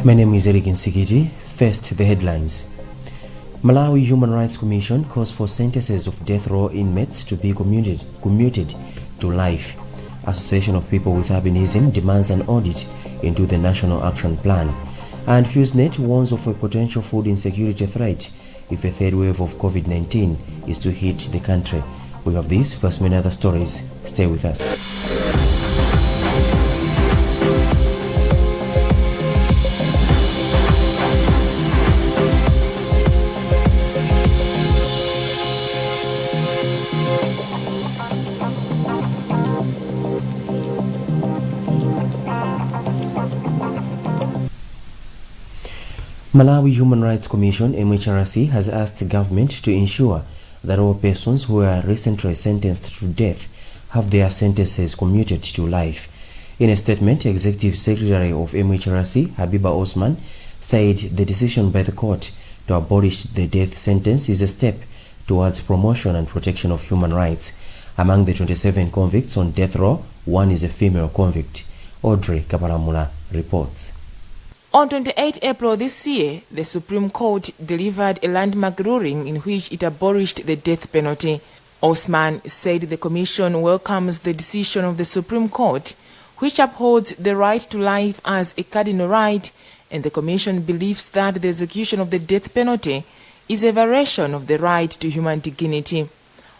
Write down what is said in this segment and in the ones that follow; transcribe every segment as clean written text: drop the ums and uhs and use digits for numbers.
My name is Eric Nsikiji. First, the headlines. Malawi Human Rights Commission calls for sentences of death row inmates to be commuted to life. Association of People with Albinism demands an audit into the National Action Plan. And FuseNet warns of a potential food insecurity threat if a third wave of COVID-19 is to hit the country. We have this plus many other stories. Stay with us. Malawi Human Rights Commission (MHRC) has asked the government to ensure that all persons who were recently sentenced to death have their sentences commuted to life. In a statement, Executive Secretary of MHRC, Habiba Osman, said the decision by the court to abolish the death sentence is a step towards promotion and protection of human rights. Among the 27 convicts on death row, one is a female convict. Audrey Kaparamula reports. On 28 April this year, the Supreme Court delivered a landmark ruling in which it abolished the death penalty. Osman said the Commission welcomes the decision of the Supreme Court, which upholds the right to life as a cardinal right, and the Commission believes that the execution of the death penalty is a violation of the right to human dignity.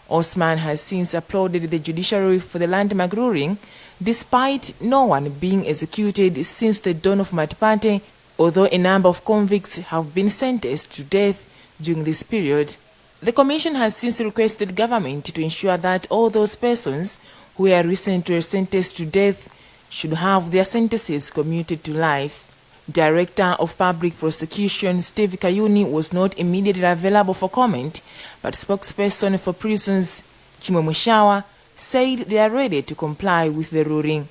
Osman has since applauded the judiciary for the landmark ruling, despite no one being executed since the dawn of Matipate, although a number of convicts have been sentenced to death during this period. The Commission has since requested government to ensure that all those persons who were recently sentenced to death should have their sentences commuted to life. Director of Public Prosecution Steve Kayuni was not immediately available for comment, but spokesperson for prisons Chimwemushawa said they are ready to comply with the ruling.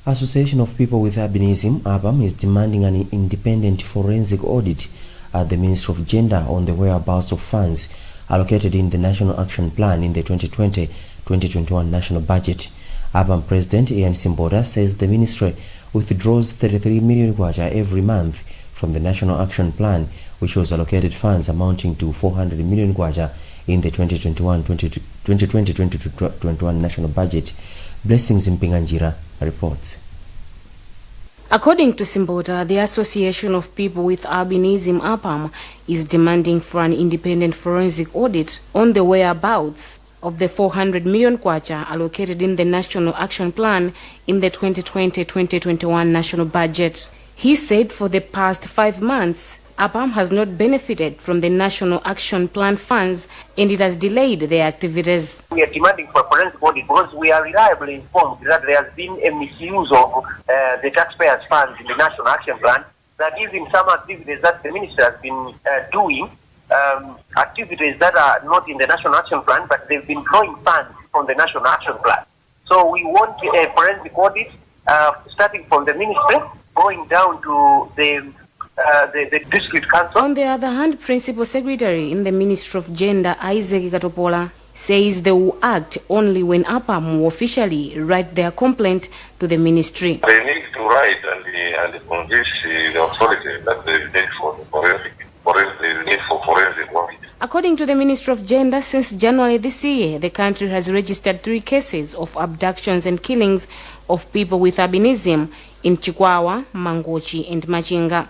Association of People with Albinism (APAM) is demanding an independent forensic audit at the Ministry of Gender on the whereabouts of funds allocated in the National Action Plan in the 2020-2021 national budget. APAM President Ian Simboda says the ministry withdraws 33 million kwacha every month from the National Action Plan, which was allocated funds amounting to 400 million kwacha in the 2020-2021 national budget. Blessings Mpinganjira reports. According to Simboda, the Association of People with Albinism (APAM) is demanding for an independent forensic audit on the whereabouts of the 400 million kwacha allocated in the National Action Plan in the 2020-2021 national budget. He said for the past 5 months, APAM has not benefited from the National Action Plan funds and it has delayed their activities. We are demanding for a forensic audit because we are reliably informed that there has been a misuse of the taxpayers' funds in the National Action Plan, that even some activities that the minister has been doing, activities that are not in the National Action Plan, but they've been drawing funds from the National Action Plan. So we want a forensic audit starting from the ministry, going down to the district council. On the other hand, Principal Secretary in the Ministry of Gender, Isaac Katopola, says they will act only when APAM will officially write their complaint to the ministry. They need to write and convince the authorities that they need for forensic audit. According to the Ministry of Gender, since January this year, the country has registered 3 cases of abductions and killings of people with albinism in Chikwawa, Mangochi and Machinga.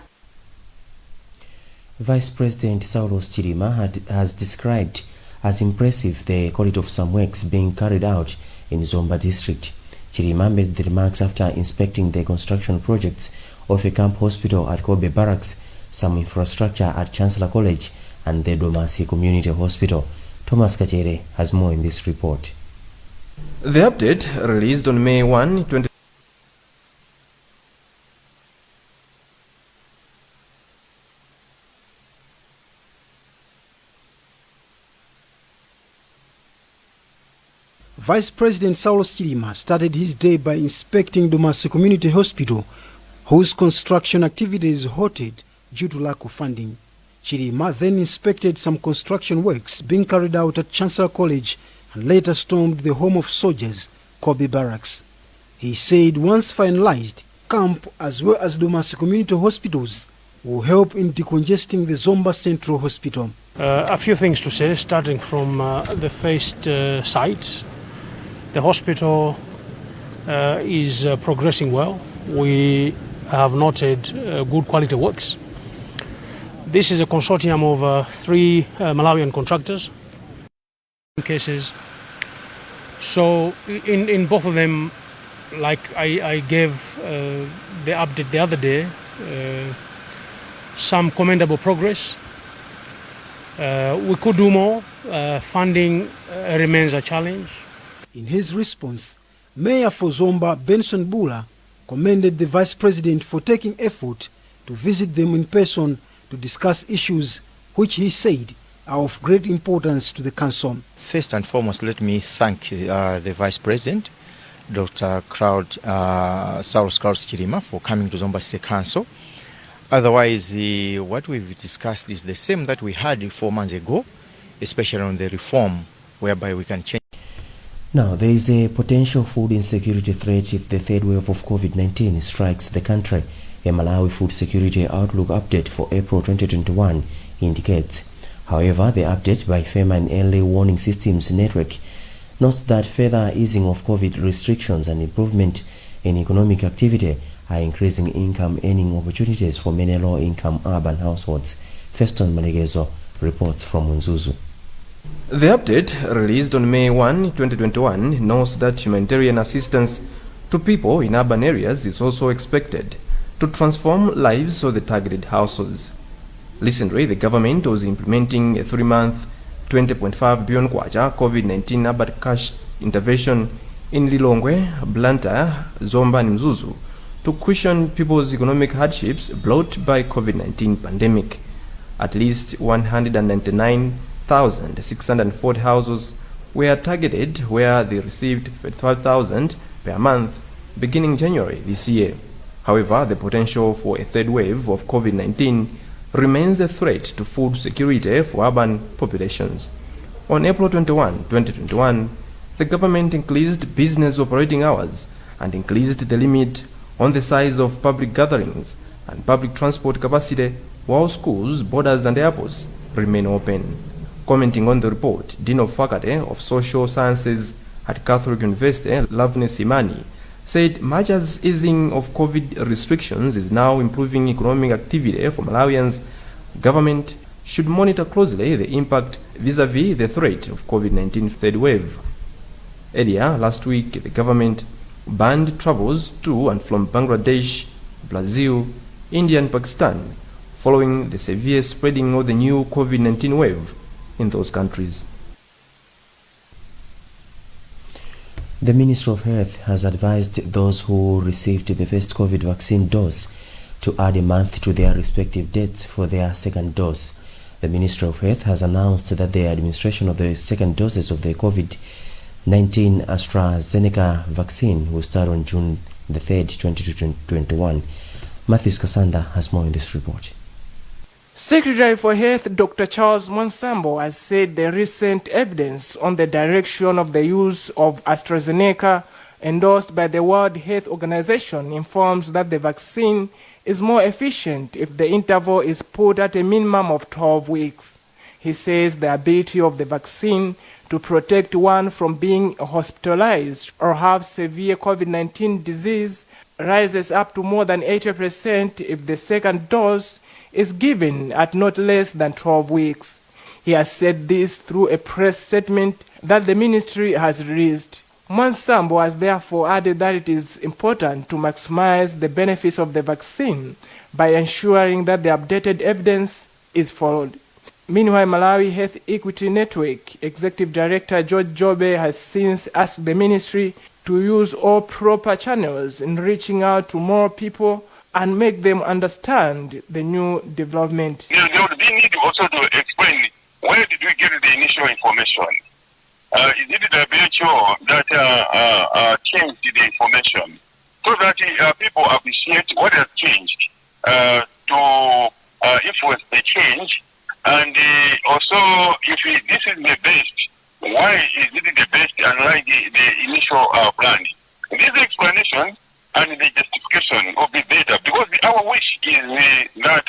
Vice President Saulos Chilima has described as impressive the quality of some works being carried out in Zomba district. Chilima made the remarks after inspecting the construction projects of a camp hospital at Kobe Barracks, some infrastructure at Chancellor College and the Domasi Community Hospital. Thomas Kachere has more in this report. The update, released on May 1, 2020, Vice President Saulos Chilima started his day by inspecting Domasi Community Hospital, whose construction activities halted due to lack of funding. Chilima then inspected some construction works being carried out at Chancellor College and later stormed the home of soldiers, Kobe Barracks. He said once finalized, camp as well as Domasi community hospitals will help in decongesting the Zomba Central Hospital. A few things to say, starting from the first site. The hospital is progressing well. We have noted good quality works. This is a consortium of 3 Malawian contractors cases. So in both of them, like I gave the update the other day, some commendable progress. We could do more. Funding remains a challenge. In his response, Mayor for Zomba, Benson Bula, commended the Vice President for taking effort to visit them in person to discuss issues which he said are of great importance to the council. First and foremost, let me thank the Vice President, Dr. Saulos Chilima, for coming to Zomba State Council. Otherwise, what we've discussed is the same that we had 4 months ago, especially on the reform whereby we can change. Now, there is a potential food insecurity threat if the third wave of COVID-19 strikes the country. A Malawi Food Security Outlook update for April 2021 indicates. However, the update by FEMA and Early Warning Systems Network notes that further easing of COVID restrictions and improvement in economic activity are increasing income earning opportunities for many low-income urban households. Feston Malegezo reports from Unzuzu. The update, released on May 1, 2021, notes that humanitarian assistance to people in urban areas is also expected to transform lives of the targeted households. Recently, the government was implementing a 3-month 20.5 billion kwacha COVID-19 urban cash intervention in Lilongwe, Blantyre, Zomba and Mzuzu to cushion people's economic hardships brought by COVID-19 pandemic. At least 199,640 households were targeted, where they received 35,000 per month beginning January this year. However, the potential for a third wave of COVID-19 remains a threat to food security for urban populations. On April 21, 2021, the government increased business operating hours and increased the limit on the size of public gatherings and public transport capacity, while schools, borders and airports remain open. Commenting on the report, Dean of Faculty of Social Sciences at Catholic University, Loveness Imani, said much as easing of COVID restrictions is now improving economic activity for Malawians, government should monitor closely the impact vis-a-vis the threat of COVID-19 third wave. Earlier last week, the government banned travels to and from Bangladesh, Brazil, India and Pakistan following the severe spreading of the new COVID-19 wave in those countries. The Ministry of Health has advised those who received the first COVID vaccine dose to add a month to their respective dates for their second dose. The Ministry of Health has announced that the administration of the second doses of the COVID-19 AstraZeneca vaccine will start on June the 3rd, 2021. Matthews Kasanda has more in this report. Secretary for Health Dr. Charles Mwansambo has said the recent evidence on the direction of the use of AstraZeneca endorsed by the World Health Organization informs that the vaccine is more efficient if the interval is put at a minimum of 12 weeks. He says the ability of the vaccine to protect one from being hospitalized or have severe COVID-19 disease rises up to more than 80% if the second dose is given at not less than 12 weeks. He has said this through a press statement that the ministry has released. Mwansambo has therefore added that it is important to maximize the benefits of the vaccine by ensuring that the updated evidence is followed. Meanwhile, Malawi Health Equity Network Executive Director George Jobe has since asked the ministry to use all proper channels in reaching out to more people and make them understand the new development. They need also to explain where did we get the initial information. Is it the WHO that changed the information so that people appreciate what has changed to influence the change And also, if this is the best, why is it the best unlike the initial plan? This explanation and the justification will be better, because our wish is that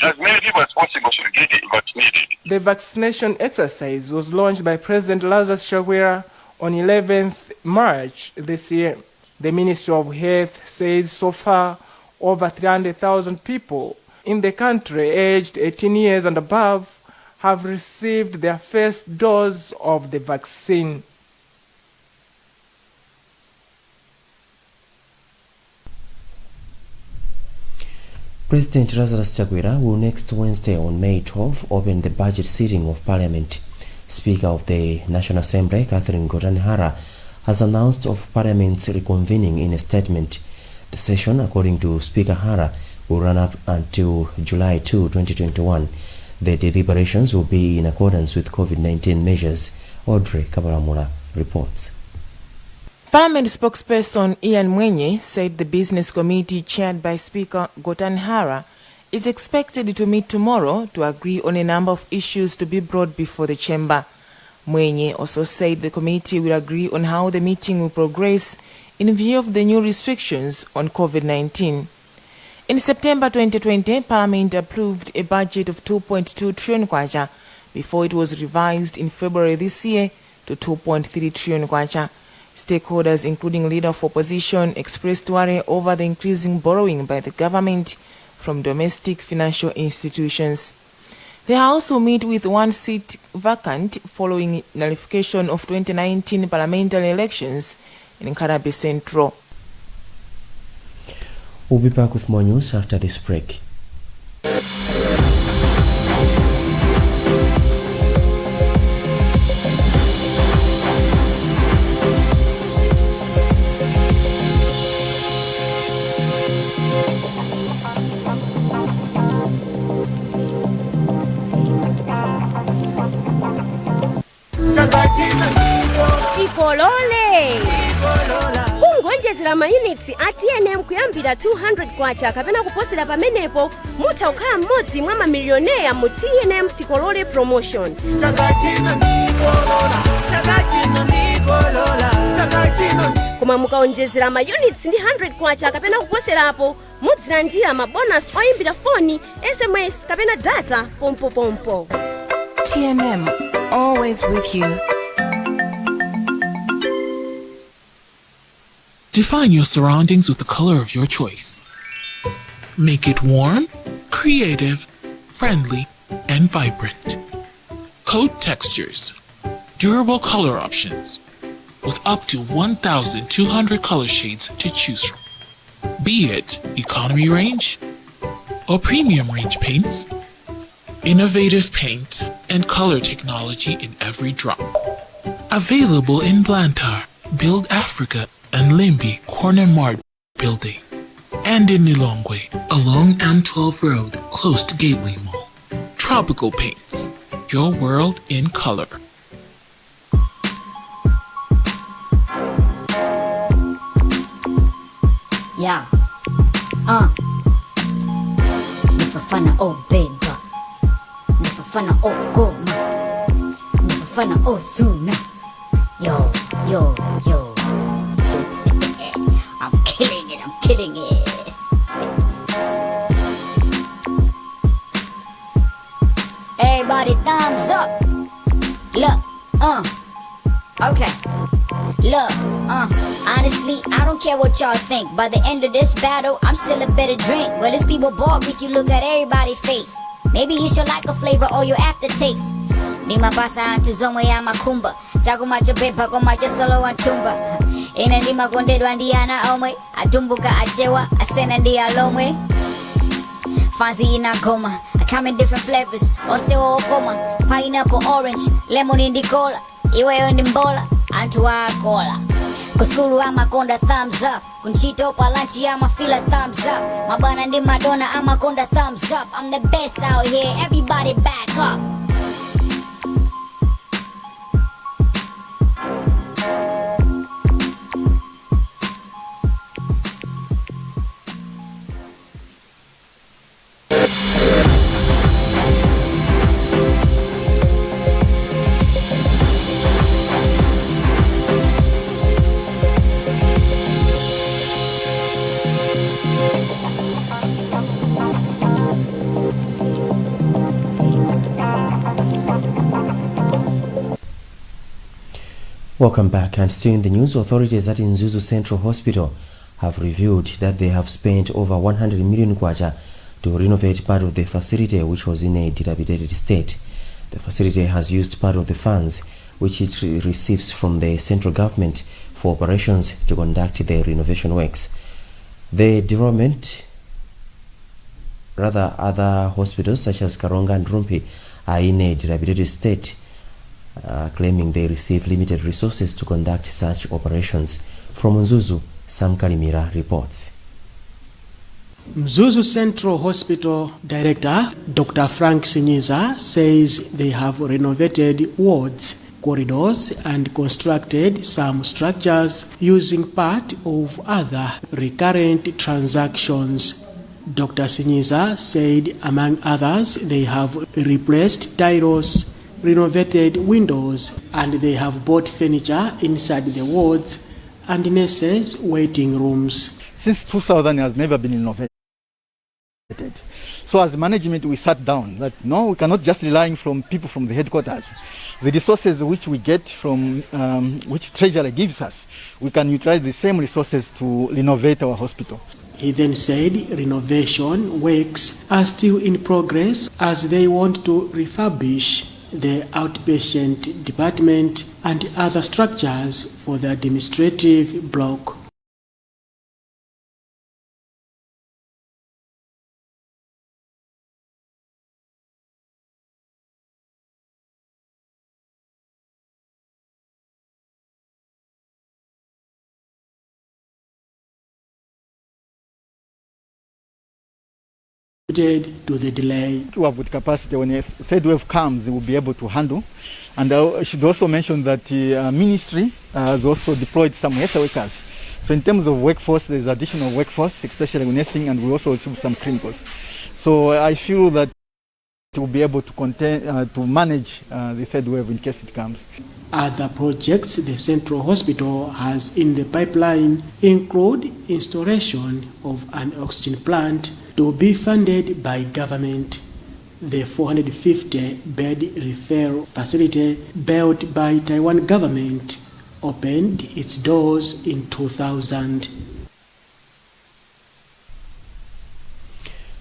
as many people as possible should get vaccinated. The vaccination exercise was launched by President Lazarus Chakwera on 11th March this year. The Ministry of Health says so far over 300,000 people in the country aged 18 years and above have received their first dose of the vaccine. President Lazarus Chakwera will next Wednesday on May 12 open the budget sitting of Parliament. Speaker of the National Assembly, Catherine Gotanhara, has announced of Parliament's reconvening in a statement. The session, according to Speaker Hara, will run up until July 2, 2021. The deliberations will be in accordance with COVID-19 measures. Audrey Kabaramula reports. Parliament spokesperson Ian Mwenye said the Business Committee chaired by Speaker Gotanhara is expected to meet tomorrow to agree on a number of issues to be brought before the chamber. Mwenye also said the committee will agree on how the meeting will progress in view of the new restrictions on COVID-19. In September 2020, Parliament approved a budget of 2.2 trillion kwacha before it was revised in February this year to 2.3 trillion kwacha. Stakeholders, including leader of opposition, expressed worry over the increasing borrowing by the government from domestic financial institutions. The House will meet with one seat vacant following nullification of 2019 parliamentary elections in Nkhani Central. We'll be back with more news after this break. Ikolole kungonjezera mayunits ATNM kuyambira 200 kwacha kapena kuposera pamenepo mutha kukhala mmodzi mwa mamilioneya mu TNM Tikolole promotion. Koma mukaonjezera mayunits ndi 100 kwacha kapena kuposerapo mudzilandira mabonus oyimbira foni, SMS kapena data pompo. TNM, always with you. Define your surroundings with the color of your choice. Make it warm, creative, friendly, and vibrant. Coat textures, durable color options, with up to 1,200 color shades to choose from. Be it economy range or premium range paints, innovative paint and color technology in every drop. Available in Blantyre, Build Africa, and Limbi Corner Mart Building, and in Nilongwe along M12 Road, close to Gateway Mall. Tropical Paints, your world in color. Yeah. Nifafana o beba, nifafana o goma, nifafana o zuna. Yo. I'm killing it. Everybody thumbs up. Look, okay. Look, honestly, I don't care what y'all think. By the end of this battle, I'm still a better drink. Well, it's people bought with you, look at everybody's face. Maybe you should like a flavor or your aftertaste. Nima pasa antu zomwe ya makumba. Chaku macho pepa kwa macho solo antumba. Ina nima kondedwa ndiana omwe. Atumbuka achewa, asena ndi alomwe. Fancy ina goma. I come in different flavors. Oseo okoma. Pineapple, orange, lemon indi cola. Iwe yondi mbola, antu wa cola. Kuskulu ama konda thumbs up. Kunchito palanchi ama feel a thumbs up. Mabana ndi Madonna ama konda thumbs up. I'm the best out here, everybody back up. Welcome back, and still in the news, authorities at Nzuzu Central Hospital have revealed that they have spent over 100 million kwacha to renovate part of the facility which was in a dilapidated state. The facility has used part of the funds which it receives from the central government for operations to conduct the renovation works. The development, rather other hospitals such as Karonga and Rumpi, are in a dilapidated state, claiming they receive limited resources to conduct such operations. From Nzuzu, Sam Kalimira reports. Mzuzu Central Hospital Director Dr. Frank Sinyiza says they have renovated wards, corridors and constructed some structures using part of other recurrent transactions. Dr. Sinyiza said, among others, they have replaced tiles, renovated windows, and they have bought furniture inside the wards and nurses' waiting rooms. Since 2000 has never been renovated. So as management, we sat down that no, we cannot just rely from people from the headquarters. The resources which we get from, which Treasury gives us, we can utilize the same resources to renovate our hospital. He then said renovation works are still in progress as they want to refurbish the outpatient department and other structures for the administrative block. To the delay. To have with capacity when a third wave comes, they will be able to handle. And I should also mention that the ministry has also deployed some health workers. So in terms of workforce, there's additional workforce, especially nursing, and we also receive some clinicals. So I feel that we'll be able to contain, to manage the third wave in case it comes. Other projects the Central Hospital has in the pipeline include installation of an oxygen plant to be funded by government. The 450-bed referral facility built by Taiwan government opened its doors in 2000.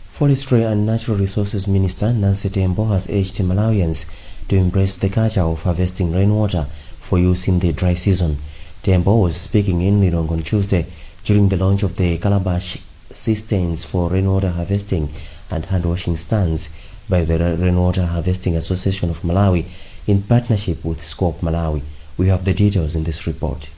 Forestry and Natural Resources Minister Nancy Tembo has urged Malawians to embrace the culture of harvesting rainwater for use in the dry season. Tembo was speaking in Lilongwe on Tuesday during the launch of the calabash cisterns for rainwater harvesting and hand-washing stands by the Rainwater Harvesting Association of Malawi in partnership with Scope Malawi. We have the details in this report.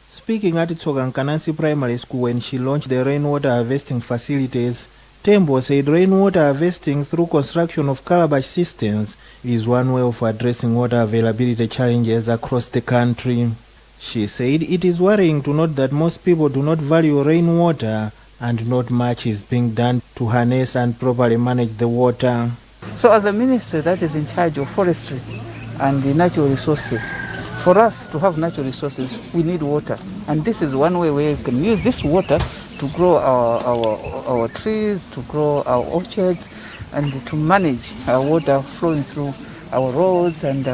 Speaking at Tsogankanasi Primary School when she launched the rainwater harvesting facilities, Tembo said rainwater harvesting through construction of calabash cisterns is one way of addressing water availability challenges across the country. She said it is worrying to note that most people do not value rainwater and not much is being done to harness and properly manage the water. So as a ministry that is in charge of forestry and the natural resources, for us to have natural resources, we need water. And this is one way we can use this water to grow our trees, to grow our orchards, and to manage our water flowing through our roads, and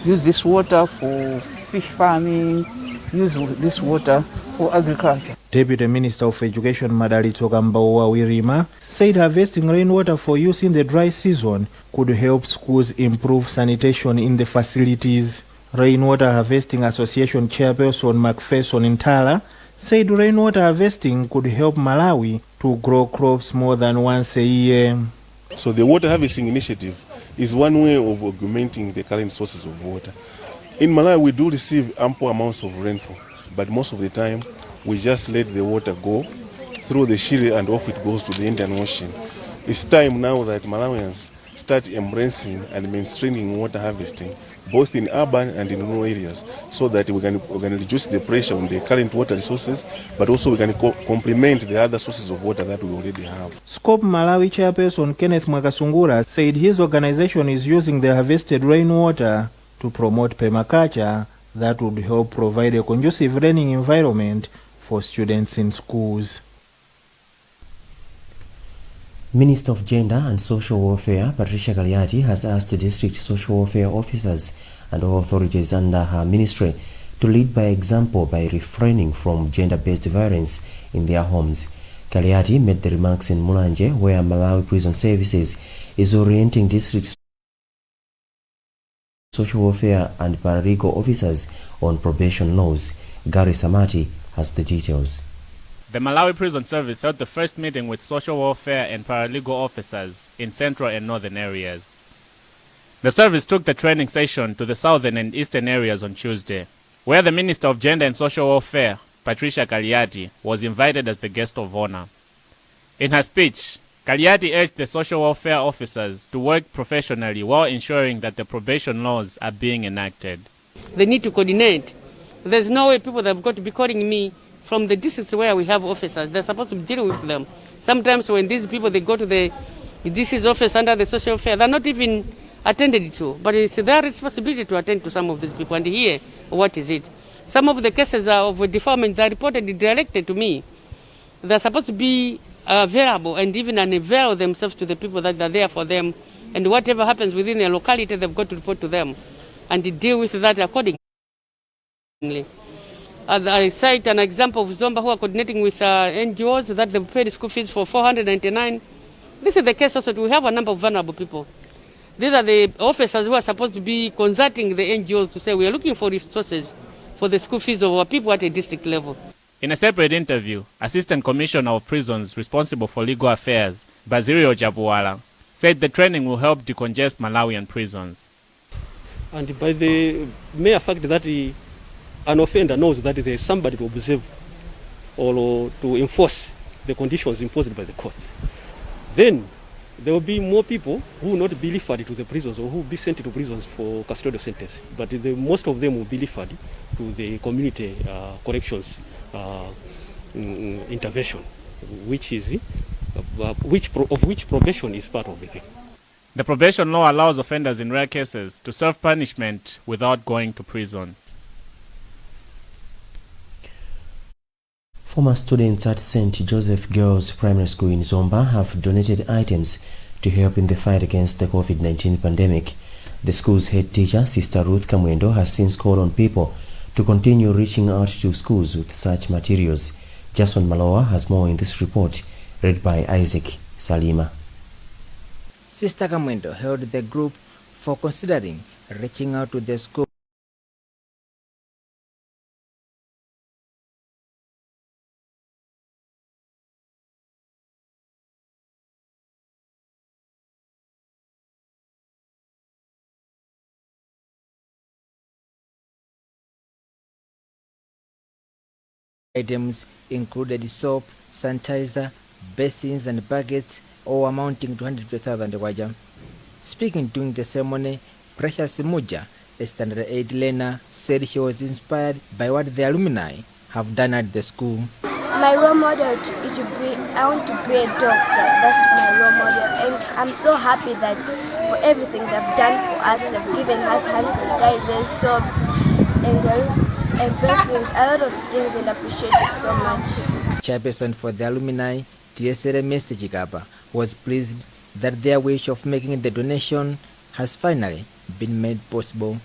use this water for fish farming, use this water for agriculture. Deputy Minister of Education Madali Tsogambawa Wirima said harvesting rainwater for use in the dry season could help schools improve sanitation in the facilities. Rainwater Harvesting Association Chairperson McPherson Ntala said rainwater harvesting could help Malawi to grow crops more than once a year. So the water harvesting initiative is one way of augmenting the current sources of water. In Malawi, we do receive ample amounts of rainfall, but most of the time we just let the water go through the Shire and off it goes to the Indian Ocean. It's time now that Malawians start embracing and mainstreaming water harvesting, both in urban and in rural areas, so that we can reduce the pressure on the current water resources, but also we can complement the other sources of water that we already have. Scope Malawi Chairperson Kenneth Mwakasungura said his organization is using the harvested rainwater to promote permaculture that would help provide a conducive learning environment for students in schools. Minister of Gender and Social Welfare Patricia Kaliati has asked district social welfare officers and all authorities under her ministry to lead by example by refraining from gender-based violence in their homes. Kaliati made the remarks in Mulanje, where Malawi Prison Services is orienting district social welfare and paralegal officers on probation laws. Gary Samati has the details. The Malawi Prison Service held the first meeting with social welfare and paralegal officers in central and northern areas. The service took the training session to the southern and eastern areas on Tuesday, where the Minister of Gender and Social Welfare, Patricia Kaliati, was invited as the guest of honor. In her speech, Kaliati urged the social welfare officers to work professionally while ensuring that the probation laws are being enacted. They need to coordinate. There's no way people that have got to be calling me from the districts where we have officers. They're supposed to deal with them. Sometimes when these people, they go to the DC's office under the social welfare, they're not even attended to. But it's their responsibility to attend to some of these people and hear what is it. Some of the cases of defilement that are reported directly to me. They're supposed to be available and even unavail themselves to the people that are there for them. And whatever happens within their locality, they've got to report to them and deal with that accordingly. I cite an example of Zomba who are coordinating with NGOs that they've paid school fees for 499. This is the case also. We have a number of vulnerable people. These are the officers who are supposed to be consulting the NGOs to say we are looking for resources for the school fees of our people at a district level. In a separate interview, Assistant Commissioner of Prisons responsible for legal affairs, Basilio Jabuwala, said the training will help decongest Malawian prisons. And by the mere fact that an offender knows that there is somebody to observe or to enforce the conditions imposed by the courts, then there will be more people who will not be referred to the prisons or who will be sent to prisons for custodial sentence. But most of them will be referred to the community corrections intervention, which probation is part of it. The probation law allows offenders in rare cases to serve punishment without going to prison. Former students at St. Joseph Girls Primary School in Zomba have donated items to help in the fight against the COVID-19 pandemic. The school's head teacher, Sister Ruth Kamwendo, has since called on people to continue reaching out to schools with such materials. Jason Maloa has more in this report, read by Isaac Salima. Sister Kamwendo held the group for considering reaching out to the school items included soap, sanitizer, basins and buckets, all amounting to 150,000 waja. Speaking during the ceremony, Precious Muja, a standard 8 learner, said she was inspired by what the alumni have done at the school. My role model is I want to be a doctor. That's my role model, and I'm so happy that for everything they've done for us, they've given us hand sanitizers, soaps, and basins, a lot of things, and appreciate it so much. Chairperson for the alumni, TSL Chikapa, was pleased that their wish of making the donation has finally been made possible.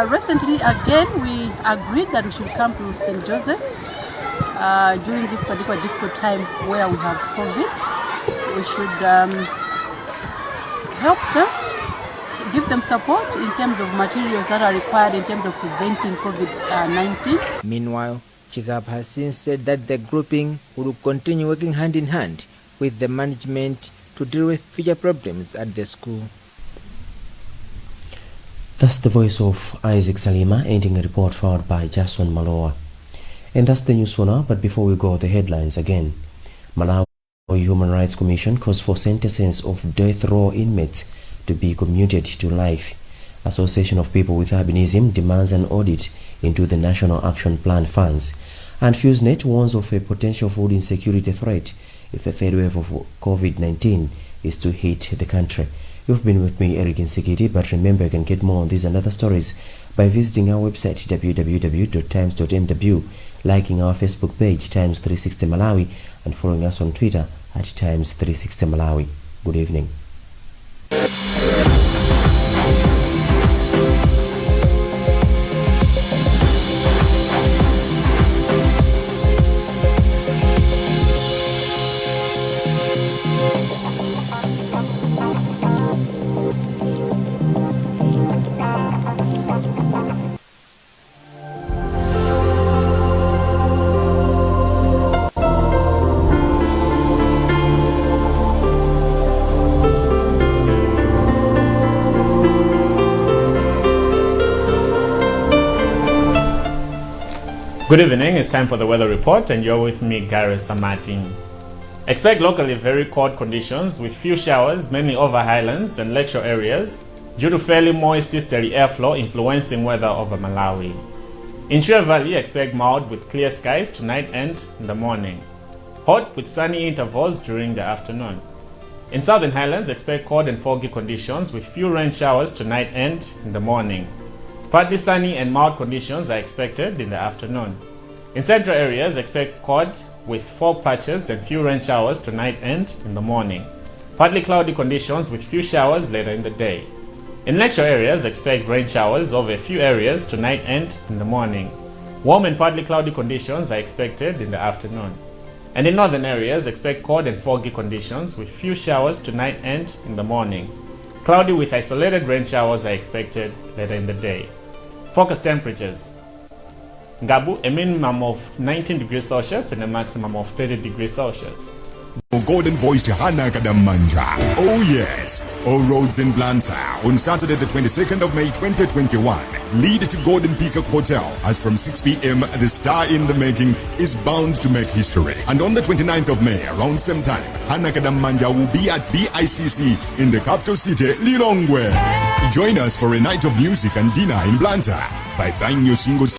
Recently, again, we agreed that we should come to St. Joseph during this particular difficult time where we have COVID. We should help them, give them support in terms of materials that are required in terms of preventing COVID-19. Meanwhile, Chikapa has since said that the grouping will continue working hand in hand with the management to deal with future problems at the school. That's the voice of Isaac Salima, ending a report filed by Jason Maloa. And that's the news for now, but before we go, the headlines again. Malawi Human Rights Commission calls for sentences of death row inmates to be commuted to life. Association of People with Albinism demands an audit into the National Action Plan funds. And FuseNet warns of a potential food insecurity threat if a third wave of COVID-19 is to hit the country. You've been with me, Eric Nsikiti, but remember you can get more on these and other stories by visiting our website www.times.mw, liking our Facebook page Times 360 Malawi, and following us on Twitter at Times 360 Malawi. Good evening. Good evening, it's time for the weather report and you're with me, Gary Samatin. Expect locally very cold conditions with few showers, mainly over highlands and lakeshore areas, due to fairly moist easterly airflow influencing weather over Malawi. In Shire Valley, expect mild with clear skies tonight and in the morning. Hot with sunny intervals during the afternoon. In Southern Highlands, expect cold and foggy conditions with few rain showers tonight and in the morning. Partly sunny and mild conditions are expected in the afternoon. In central areas, expect cold with fog patches and few rain showers tonight and in the morning. Partly cloudy conditions with few showers later in the day. In lakeshore areas, expect rain showers over a few areas tonight and in the morning. Warm and partly cloudy conditions are expected in the afternoon. And in northern areas, expect cold and foggy conditions with few showers tonight and in the morning. Cloudy with isolated rain showers are expected later in the day. Focus temperatures. Ngabu, a minimum of 19 degrees Celsius and a maximum of 30 degrees Celsius. Golden voice to Hana Kadamanja. Oh yes, all roads in Blantyre on Saturday the 22nd of May 2021 lead to Golden Peacock Hotel as from 6 p.m. the star in the making is bound to make history. And on the 29th of May around same time, Hana Kadamanja will be at BICC in the capital city, Lilongwe. Join us for a night of music and dinner in Blantyre by buying your singles